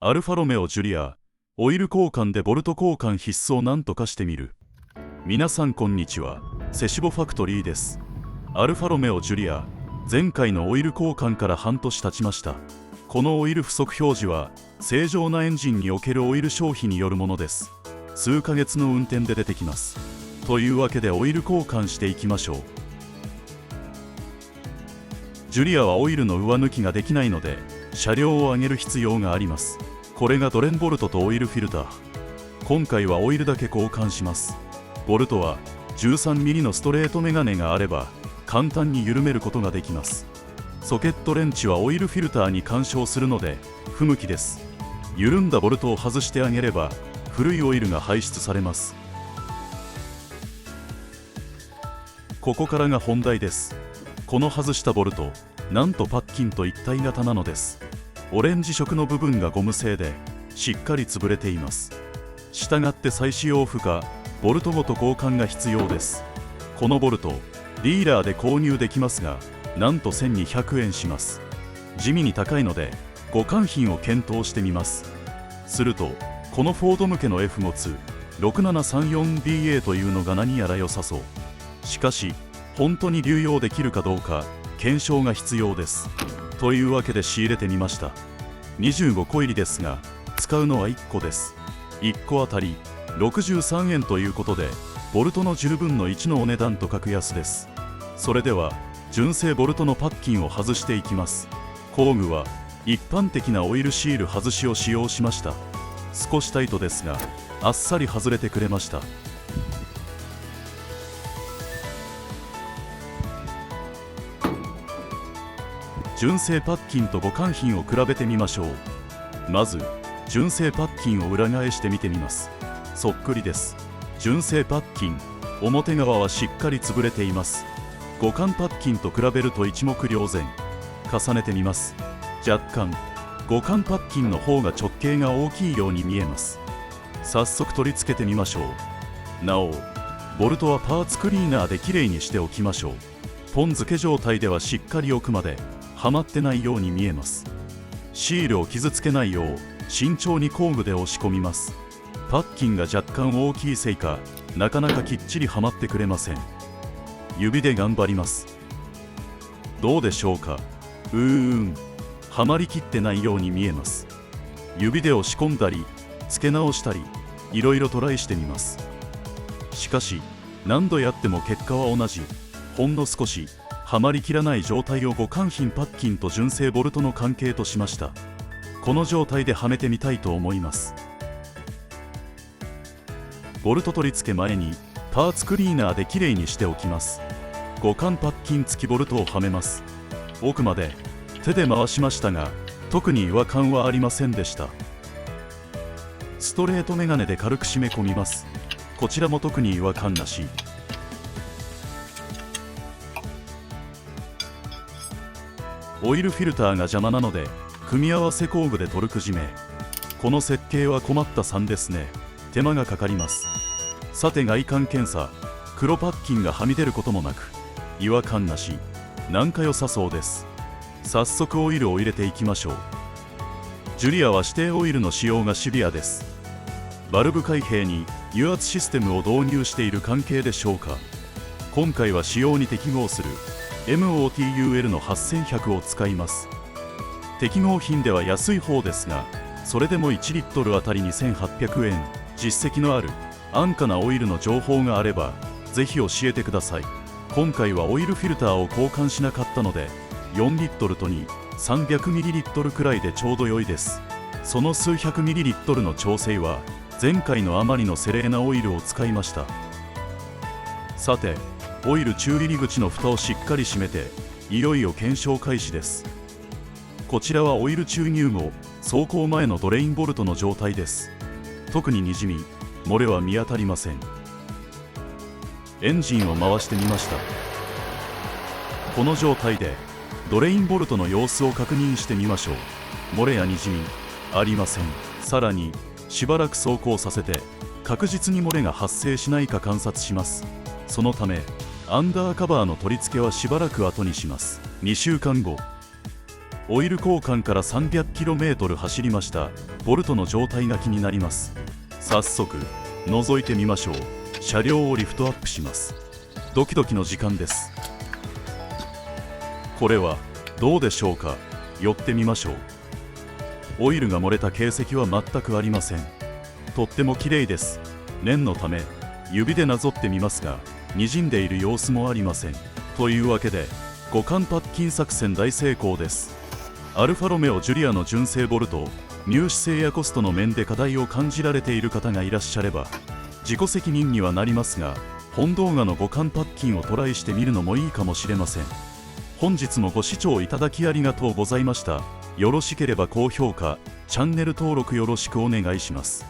アルファロメオジュリア、オイル交換でボルト交換必須をなんとかしてみる。皆さんこんにちは、セシボファクトリーです。アルファロメオジュリア、前回のオイル交換から半年経ちました。このオイル不足表示は正常なエンジンにおけるオイル消費によるものです。数ヶ月の運転で出てきます。というわけでオイル交換していきましょう。ジュリアはオイルの上抜きができないので車両を上げる必要があります。これがドレンボルトとオイルフィルター。今回はオイルだけ交換します。ボルトは 13mm のストレートメガネがあれば簡単に緩めることができます。ソケットレンチはオイルフィルターに干渉するので不向きです。緩んだボルトを外してあげれば古いオイルが排出されます。ここからが本題です。この外したボルト、なんとパッキンと一体型なのです。オレンジ色の部分がゴム製でしっかり潰れています。したがって再使用不可、ボルトごと交換が必要です。このボルトディーラーで購入できますが、なんと1200円します。地味に高いので互換品を検討してみます。するとこのフォード向けの F5-6734BA というのが何やら良さそう。しかし本当に流用できるかどうか検証が必要です。というわけで仕入れてみました。25個入りですが使うのは1個です。1個あたり63円ということでボルトの10分の1のお値段と格安です。それでは純正ボルトのパッキンを外していきます。工具は一般的なオイルシール外しを使用しました。少しタイトですがあっさり外れてくれました。純正パッキンと互換品を比べてみましょう。まず純正パッキンを裏返してみてみます。そっくりです。純正パッキン、表側はしっかり潰れています。互換パッキンと比べると一目瞭然。重ねてみます。若干互換パッキンの方が直径が大きいように見えます。早速取り付けてみましょう。なおボルトはパーツクリーナーできれいにしておきましょう。ポン付け状態ではしっかり奥まではまってないように見えます。シールを傷つけないよう慎重に工具で押し込みます。パッキンが若干大きいせいかなかなかきっちりはまってくれません。指で頑張ります。どうでしょうか。はまりきってないように見えます。指で押し込んだり付け直したりいろいろトライしてみます。しかし何度やっても結果は同じ。ほんの少しはまりきらない状態を互換品パッキンと純正ボルトの関係としました。この状態ではめてみたいと思います。ボルト取り付け前にパーツクリーナーできれいにしておきます。互換パッキン付きボルトをはめます。奥まで手で回しましたが特に違和感はありませんでした。ストレートメガネで軽く締め込みます。こちらも特に違和感なし。オイルフィルターが邪魔なので組み合わせ工具でトルク締め。この設計は困った3ですね。手間がかかります。さて外観検査、黒パッキンがはみ出ることもなく違和感なし。なんか良さそうです。早速オイルを入れていきましょう。ジュリアは指定オイルの使用がシビアです。バルブ開閉に油圧システムを導入している関係でしょうか。今回は使用に適合するMOTUL の8100を使います。適合品では安い方ですがそれでも1リットルあたり2800円。実績のある安価なオイルの情報があればぜひ教えてください。今回はオイルフィルターを交換しなかったので4リットルとに 300ml くらいでちょうど良いです。その数百 ml の調整は前回のあまりのセレーナオイルを使いました。さてオイル中入り口の蓋をしっかり閉めていよいよ検証開始です。こちらはオイル注入後走行前のドレインボルトの状態です。特ににじみ漏れは見当たりません。エンジンを回してみました。この状態でドレインボルトの様子を確認してみましょう。漏れやにじみありません。さらにしばらく走行させて確実に漏れが発生しないか観察します。そのためアンダーカバーの取り付けはしばらく後にします。2週間後、オイル交換から 300km 走りました。ボルトの状態が気になります。早速覗いてみましょう。車両をリフトアップします。ドキドキの時間です。これはどうでしょうか。寄ってみましょう。オイルが漏れた形跡は全くありません。とっても綺麗です。念のため指でなぞってみますが、滲んでいる様子もありません。というわけで互換パッキン作戦大成功です。アルファロメオジュリアの純正ボルト、入手性やコストの面で課題を感じられている方がいらっしゃれば自己責任にはなりますが、本動画の互換パッキンをトライしてみるのもいいかもしれません。本日もご視聴いただきありがとうございました。よろしければ高評価、チャンネル登録よろしくお願いします。